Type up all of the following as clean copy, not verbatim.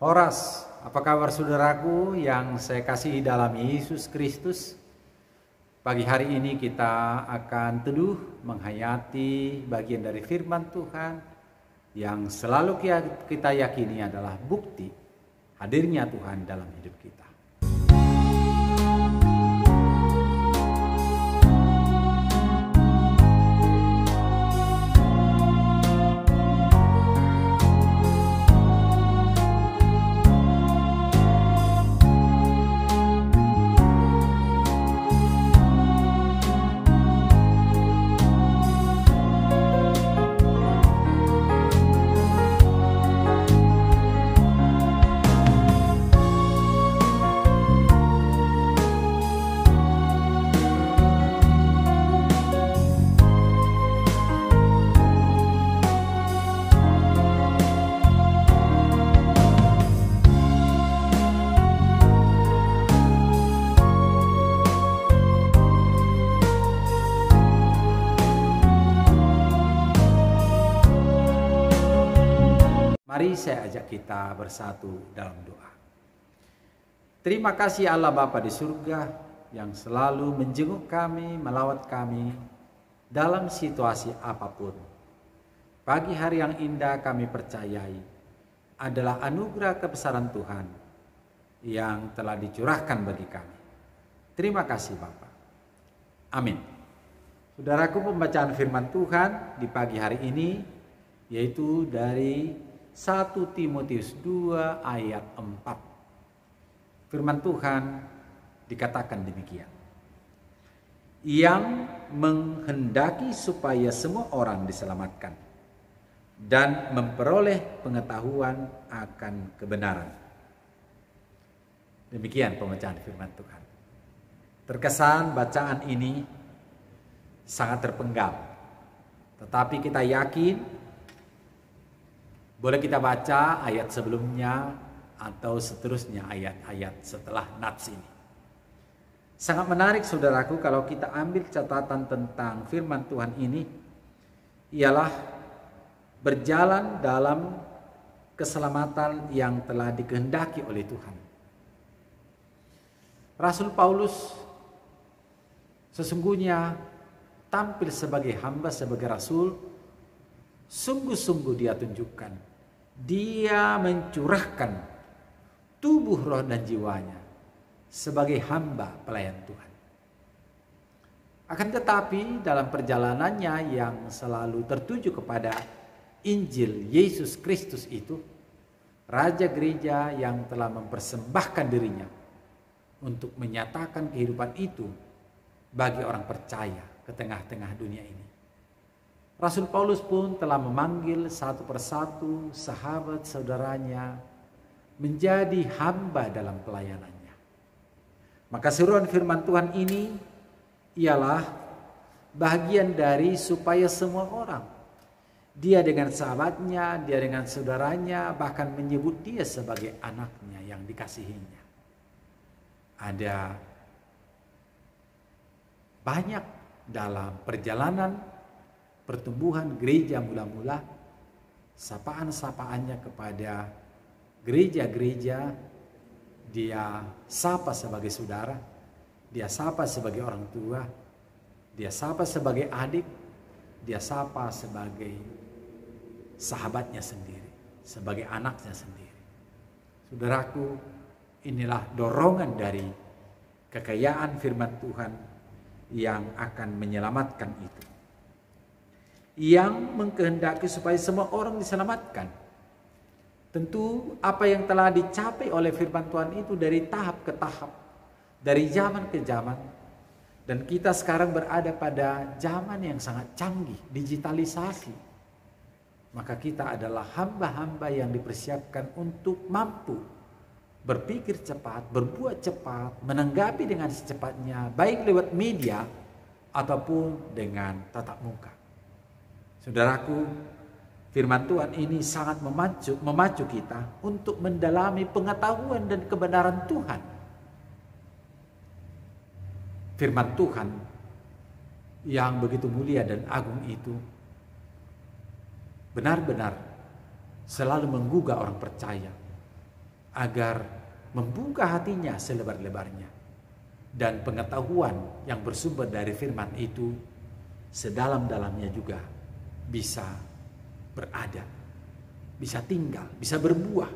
Horas, apa kabar saudaraku yang saya kasihi dalam Yesus Kristus? Pagi hari ini kita akan teduh menghayati bagian dari firman Tuhan yang selalu kita yakini adalah bukti hadirnya Tuhan dalam hidup kita. Mari saya ajak kita bersatu dalam doa. Terima kasih Allah Bapa di surga yang selalu menjenguk kami, melawat kami dalam situasi apapun. Pagi hari yang indah kami percayai adalah anugerah kebesaran Tuhan yang telah dicurahkan bagi kami. Terima kasih Bapa. Amin. Saudaraku, pembacaan firman Tuhan di pagi hari ini yaitu dari 1 Timotius 2 ayat 4. Firman Tuhan dikatakan demikian. Yang menghendaki supaya semua orang diselamatkan dan memperoleh pengetahuan akan kebenaran. Demikian pembacaan firman Tuhan. Terkesan bacaan ini sangat terpenggal. Tetapi kita yakin boleh kita baca ayat sebelumnya atau seterusnya ayat-ayat setelah nats ini. Sangat menarik saudaraku kalau kita ambil catatan tentang firman Tuhan ini. Ialah berjalan dalam keselamatan yang telah dikehendaki oleh Tuhan. Rasul Paulus sesungguhnya tampil sebagai hamba, sebagai rasul. Sungguh-sungguh dia tunjukkan. Dia mencurahkan tubuh, roh dan jiwanya sebagai hamba pelayan Tuhan. Akan tetapi dalam perjalanannya yang selalu tertuju kepada Injil Yesus Kristus itu, Raja Gereja yang telah mempersembahkan dirinya untuk menyatakan kehidupan itu bagi orang percaya ke tengah-tengah dunia ini. Rasul Paulus pun telah memanggil satu persatu sahabat saudaranya menjadi hamba dalam pelayanannya. Maka seruan firman Tuhan ini ialah bagian dari supaya semua orang, dia dengan sahabatnya, dia dengan saudaranya, bahkan menyebut dia sebagai anaknya yang dikasihinya. Ada banyak dalam perjalanan pertumbuhan gereja mula-mula, sapaan-sapaannya kepada gereja-gereja, dia sapa sebagai saudara, dia sapa sebagai orang tua, dia sapa sebagai adik, dia sapa sebagai sahabatnya sendiri, sebagai anaknya sendiri. Saudaraku, inilah dorongan dari kekayaan firman Tuhan yang akan menyelamatkan itu. Yang mengkehendaki supaya semua orang diselamatkan. Tentu apa yang telah dicapai oleh firman Tuhan itu dari tahap ke tahap, dari zaman ke zaman. Dan kita sekarang berada pada zaman yang sangat canggih, digitalisasi. Maka kita adalah hamba-hamba yang dipersiapkan untuk mampu berpikir cepat, berbuat cepat, menanggapi dengan secepatnya, baik lewat media ataupun dengan tatap muka. Saudaraku, firman Tuhan ini sangat memacu kita untuk mendalami pengetahuan dan kebenaran Tuhan. Firman Tuhan yang begitu mulia dan agung itu benar-benar selalu menggugah orang percaya agar membuka hatinya selebar-lebarnya, dan pengetahuan yang bersumber dari firman itu sedalam-dalamnya juga bisa berada, bisa tinggal, bisa berbuah,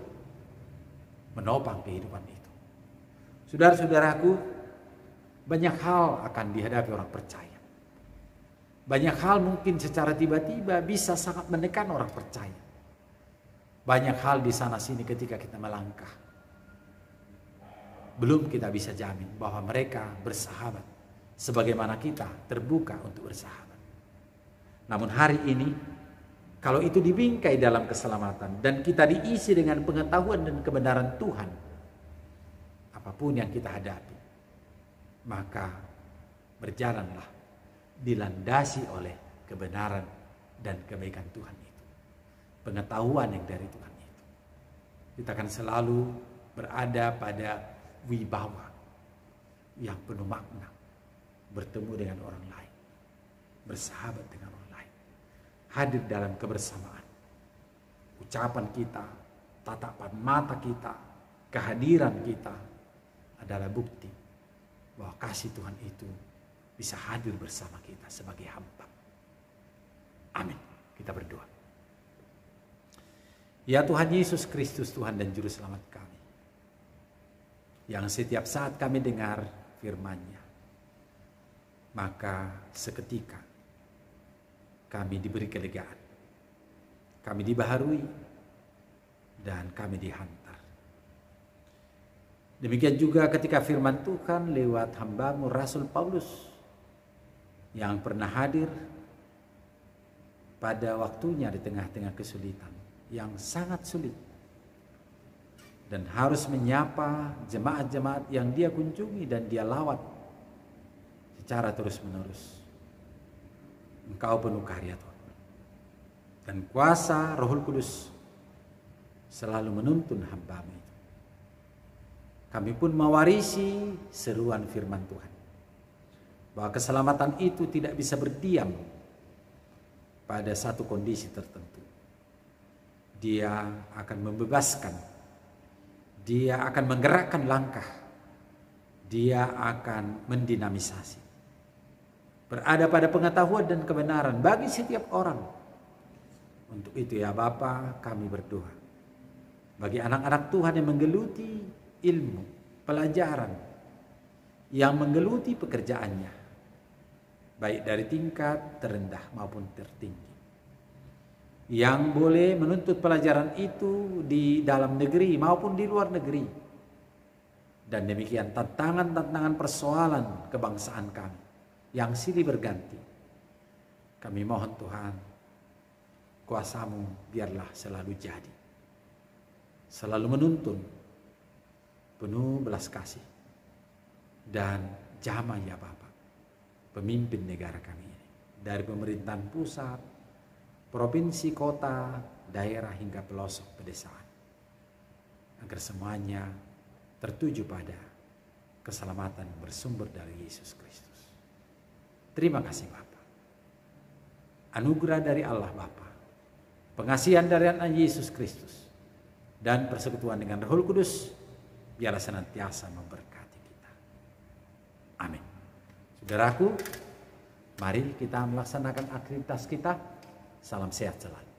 menopang kehidupan itu. Saudara-saudaraku, banyak hal akan dihadapi orang percaya. Banyak hal mungkin secara tiba-tiba bisa sangat menekan orang percaya. Banyak hal di sana sini ketika kita melangkah, belum kita bisa jamin bahwa mereka bersahabat sebagaimana kita terbuka untuk bersahabat. Namun hari ini, kalau itu dibingkai dalam keselamatan dan kita diisi dengan pengetahuan dan kebenaran Tuhan, apapun yang kita hadapi, maka berjalanlah dilandasi oleh kebenaran dan kebaikan Tuhan itu. Pengetahuan yang dari Tuhan itu. Kita akan selalu berada pada wibawa yang penuh makna, bertemu dengan orang lain, bersahabat dengan orang lain, hadir dalam kebersamaan. Ucapan kita, tatapan mata kita, kehadiran kita adalah bukti bahwa kasih Tuhan itu bisa hadir bersama kita sebagai hamba. Amin. Kita berdoa. Ya Tuhan Yesus Kristus, Tuhan dan Juru Selamat kami, yang setiap saat kami dengar firman-Nya, maka seketika kami diberi kelegaan, kami dibaharui, dan kami dihantar. Demikian juga ketika firman Tuhan lewat hamba-Mu Rasul Paulus yang pernah hadir pada waktunya di tengah-tengah kesulitan yang sangat sulit, dan harus menyapa jemaat-jemaat yang dia kunjungi dan dia lawat secara terus-menerus. Engkau penuh karya Tuhan, dan kuasa Roh Kudus selalu menuntun hamba-Mu itu. Kami pun mewarisi seruan firman Tuhan, bahwa keselamatan itu tidak bisa berdiam pada satu kondisi tertentu. Dia akan membebaskan, dia akan menggerakkan langkah, dia akan mendinamisasi. Berada pada pengetahuan dan kebenaran bagi setiap orang. Untuk itu ya Bapa, kami berdoa bagi anak-anak Tuhan yang menggeluti ilmu, pelajaran, yang menggeluti pekerjaannya, baik dari tingkat terendah maupun tertinggi, yang boleh menuntut pelajaran itu di dalam negeri maupun di luar negeri. Dan demikian tantangan-tantangan persoalan kebangsaan kami yang silih berganti, kami mohon Tuhan, kuasa-Mu biarlah selalu jadi, selalu menuntun penuh belas kasih dan jamah ya Bapa, pemimpin negara kami ini, dari pemerintahan pusat, provinsi, kota, daerah hingga pelosok pedesaan, agar semuanya tertuju pada keselamatan yang bersumber dari Yesus Kristus. Terima kasih Bapa. Anugerah dari Allah Bapa, pengasihan dari Anak Yesus Kristus, dan persekutuan dengan Roh Kudus biarlah senantiasa memberkati kita. Amin. Saudaraku, mari kita melaksanakan aktivitas kita. Salam sehat selalu.